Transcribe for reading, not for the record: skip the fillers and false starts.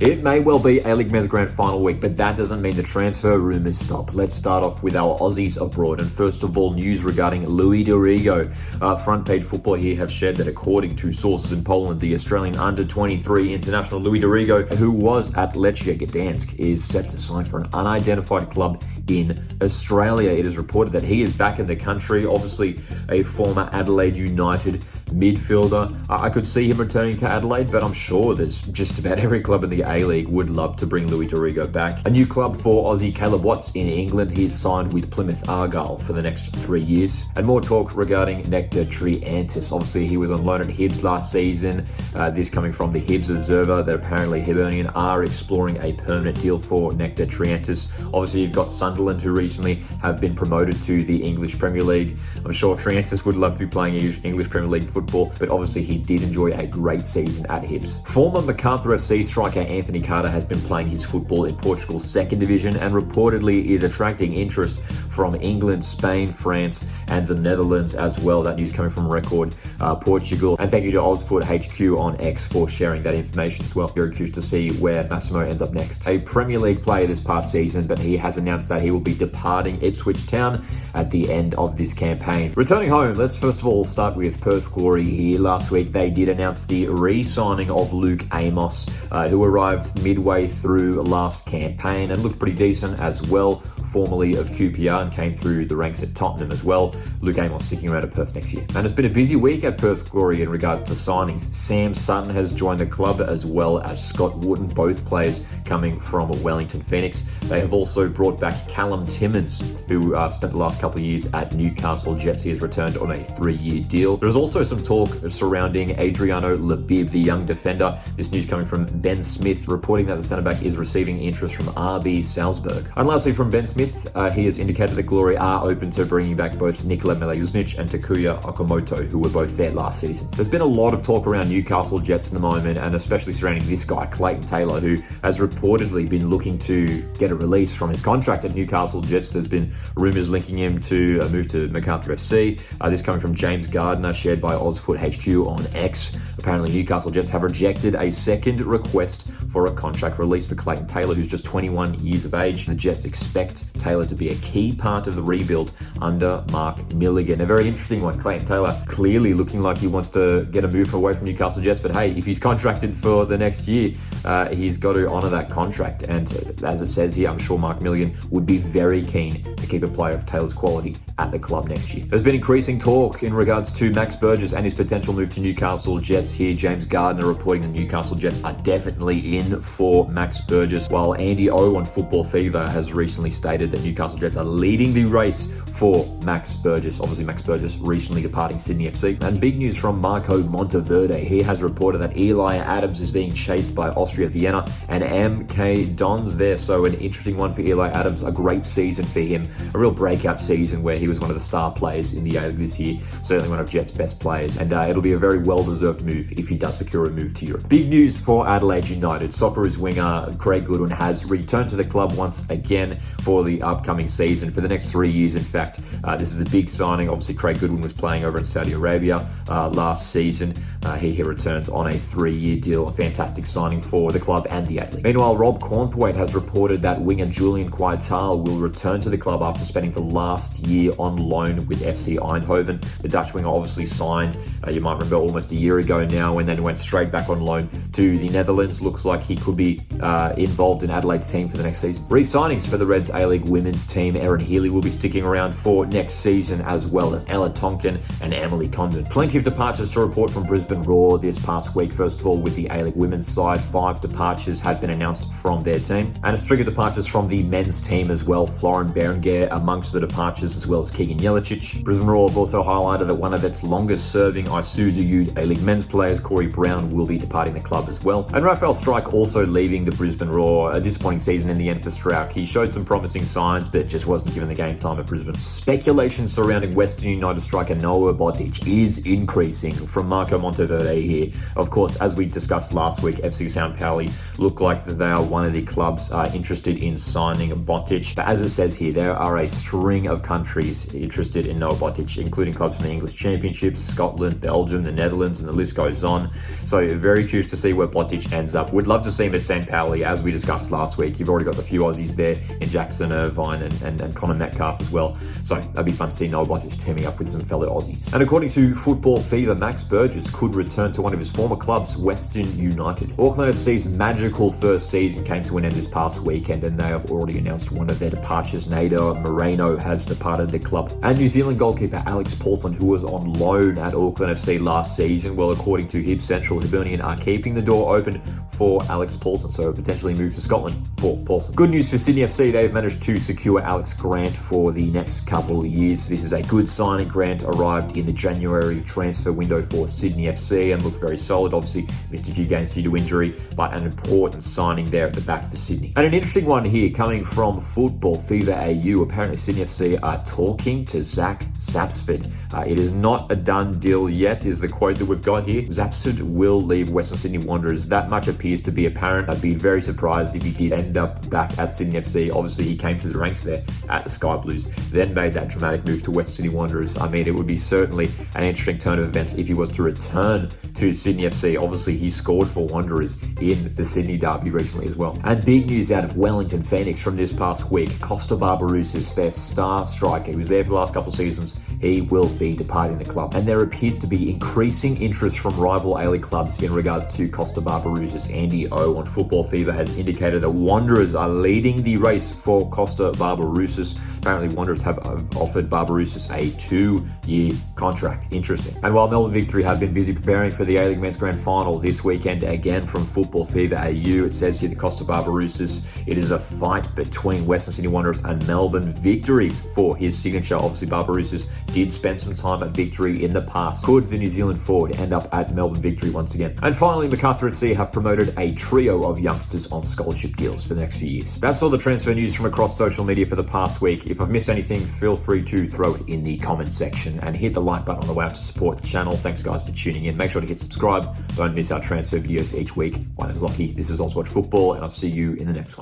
It may well be A-League Men's Grand Final week, but that doesn't mean the transfer rumours stop. Let's start off with our Aussies Abroad. And first of all, news regarding Luis Dorigo. Front page football here have shared that according to sources in Poland, the Australian under-23 international Luis Dorigo, who was at Lechia Gdansk, is set to sign for an unidentified club in Australia. It is reported that he is back in the country, obviously a former Adelaide United midfielder. I could see him returning to Adelaide, but I'm sure there's just about every club in the A-League would love to bring Luis Dorigo back. A new club for Aussie Caleb Watts in England. He's signed with Plymouth Argyle for the next 3 years. And more talk regarding Nectar Triantis. Obviously, he was on loan at Hibs last season. This coming from the Hibs Observer, that apparently Hibernian are exploring a permanent deal for Nectar Triantis. Obviously, you've got Sunderland, who recently have been promoted to the English Premier League. I'm sure Triantis would love to be playing English Premier League football, but obviously he did enjoy a great season at Hibs. Former Macarthur FC striker Anthony Carter has been playing his football in Portugal's second division and reportedly is attracting interest from England, Spain, France, and the Netherlands as well. That news coming from Record Portugal. And thank you to AusFootHQ on X for sharing that information as well. Very curious to see where Massimo ends up next. A Premier League player this past season, but he has announced that he will be departing Ipswich Town at the end of this campaign. Returning home, let's first of all start with Perth Glory here. Last week, they did announce the re-signing of Luke Amos, who arrived midway through last campaign and looked pretty decent as well, formerly of QPR, and came through the ranks at Tottenham as well. Luke Amos sticking around at Perth next year. And it's been a busy week at Perth Glory in regards to signings. Sam Sutton has joined the club, as well as Scott Wooten, both players coming from Wellington Phoenix. They have also brought back Callum Timmins, who spent the last couple of years at Newcastle Jets. He has returned on a 3-year deal. There's also some talk surrounding Adriano Labib, the young defender. This news coming from Ben Smith, reporting that the centre-back is receiving interest from RB Salzburg. And lastly, from Ben Smith, he has indicated that Glory are open to bringing back both Nikola Milajuznic and Takuya Okamoto, who were both there last season. There's been a lot of talk around Newcastle Jets at the moment, and especially surrounding this guy, Clayton Taylor, who has reportedly been looking to get a release from his contract at Newcastle Jets. There's been rumours linking him to a move to Macarthur FC. This coming from James Gardner, shared by AusFootHQ on X. Apparently, Newcastle Jets have rejected a second request for a contract release for Clayton Taylor, who's just 21 years of age. The Jets expect Taylor to be a key part of the rebuild under Mark Milligan. A very interesting one. Clayton Taylor clearly looking like he wants to get a move away from Newcastle Jets, but hey, if he's contracted for the next year, he's got to honour that contract. And as it says here, I'm sure Mark Milligan would be very keen to keep a player of Taylor's quality at the club next year. There's been increasing talk in regards to Max Burgess and his potential move to Newcastle Jets here. James Gardner reporting the Newcastle Jets are definitely in for Max Burgess, while Andy O on Football Fever has recently stated that Newcastle Jets are leading the race for Max Burgess. Obviously, Max Burgess recently departing Sydney FC. And big news from Marco Monteverde. He has reported that Eli Adams is being chased by Austria Vienna and MK Dons there. So an interesting one for Eli Adams. A great season for him. A real breakout season where he was one of the star players in the A-League this year. Certainly one of Jets' best players. And it'll be a very well-deserved move if he does secure a move to Europe. Big news for Adelaide United. Socceroo's winger Craig Goodwin has returned to the club once again for the upcoming season, for the next 3 years. In fact, this is a big signing. Obviously, Craig Goodwin was playing over in Saudi Arabia last season. He returns on a 3-year deal. A fantastic signing for the club and the A-League. Meanwhile, Rob Cornthwaite has reported that winger Julian Quietal will return to the club after spending the last year on loan with FC Eindhoven. The Dutch winger obviously signed, you might remember, almost a year ago now, and then went straight back on loan to the Netherlands. Looks like he could be involved in Adelaide's team for the next season. Re-signings for the Reds A-League women's team. Erin Healy will be sticking around for next season, as well as Ella Tonkin and Emily Condon. Plenty of departures to report from Brisbane Roar this past week. First of all, with the A-League women's side, 5 departures had been announced from their team, and a string of departures from the men's team as well. Florin Berenguer amongst the departures, as well as Keegan Jelicic. Brisbane Roar have also highlighted that one of its longest-serving Isuzu Youth A-League men's players, Corey Brown, will be departing the club as well. And Raphael Strike also leaving the Brisbane Roar. A disappointing season in the end for Strauch. He showed some promising signs, but just wasn't given the game time at Brisbane. Speculation surrounding Western United striker Noah Bodic is increasing, from Marco Monteverde here. Of course, as we discussed last week, FC St. Pauli look like they are one of the clubs interested in signing Botic. But as it says here, there are a string of countries interested in Noah Botic, including clubs from the English Championships, Scotland, Belgium, the Netherlands, and the list goes on. So very curious to see where Botic ends up. Would love to see him at St. Pauli, as we discussed last week. You've already got the few Aussies there in Jackson Irvine and Connor Metcalf as well. So that'd be fun to see Noah Botic teaming up with some fellow Aussies. And according to Football Fever, Max Burgess could return to one of his former clubs, Western United. Auckland FC's magical first season came to an end this past weekend, and they have already announced one of their departures. Nader Moreno has departed the club. And New Zealand goalkeeper Alex Paulson, who was on loan at Auckland FC last season, well, according to Hibs Central, Hibernian are keeping the door open for Alex Paulson, so potentially move to Scotland for Paulson. Good news for Sydney FC, they've managed to secure Alex Grant for the next couple of years. This is a good signing. Grant arrived in the January transfer window for Sydney FC and looked very solid. Obviously missed a few games due to injury, but an important signing there at the back for Sydney. And an interesting one here coming from Football Fever AU. Apparently Sydney FC are talking to Zach Sapsford. It is not a done deal yet, is the quote that we've got here. Sapsford will leave Western Sydney Wanderers. That much appears to be apparent. I'd be very surprised if he did end up back at Sydney FC. Obviously he came through the ranks there at the Sky Blues, then made that dramatic move to Western Sydney Wanderers. I mean, it would be certainly an interesting turn of events if he was to return to Sydney FC. Obviously he scored for Wanderers in the Sydney derby recently as well. And big news out of Wellington Phoenix from this past week. Kosta Barbarouses, their star striker, he was there for the last couple of seasons. He will be departing the club. And there appears to be increasing interest from rival A-League clubs in regard to Kosta Barbarouses. Andy O on Football Fever has indicated that Wanderers are leading the race for Kosta Barbarouses. Apparently Wanderers have offered Barbarouses a 2-year contract. Interesting. And while Melbourne Victory have been busy preparing for the A-League Men's Grand Final this weekend, again from Football Fever AU, it says here the Kosta Barbarouses, it is a fight between Western Sydney Wanderers and Melbourne Victory for his signature. Obviously Barbarouses did spend some time at Victory in the past. Could the New Zealand forward end up at Melbourne Victory once again? And finally, Macarthur FC have promoted a trio of youngsters on scholarship deals for the next few years. That's all the transfer news from across social media for the past week. If I've missed anything, feel free to throw it in the comment section and hit the like button on the way out to support the channel. Thanks guys for tuning in. Make sure to hit subscribe. Don't miss our transfer videos each week. My name is Lockie. This is AusWatch Football, and I'll see you in the next one.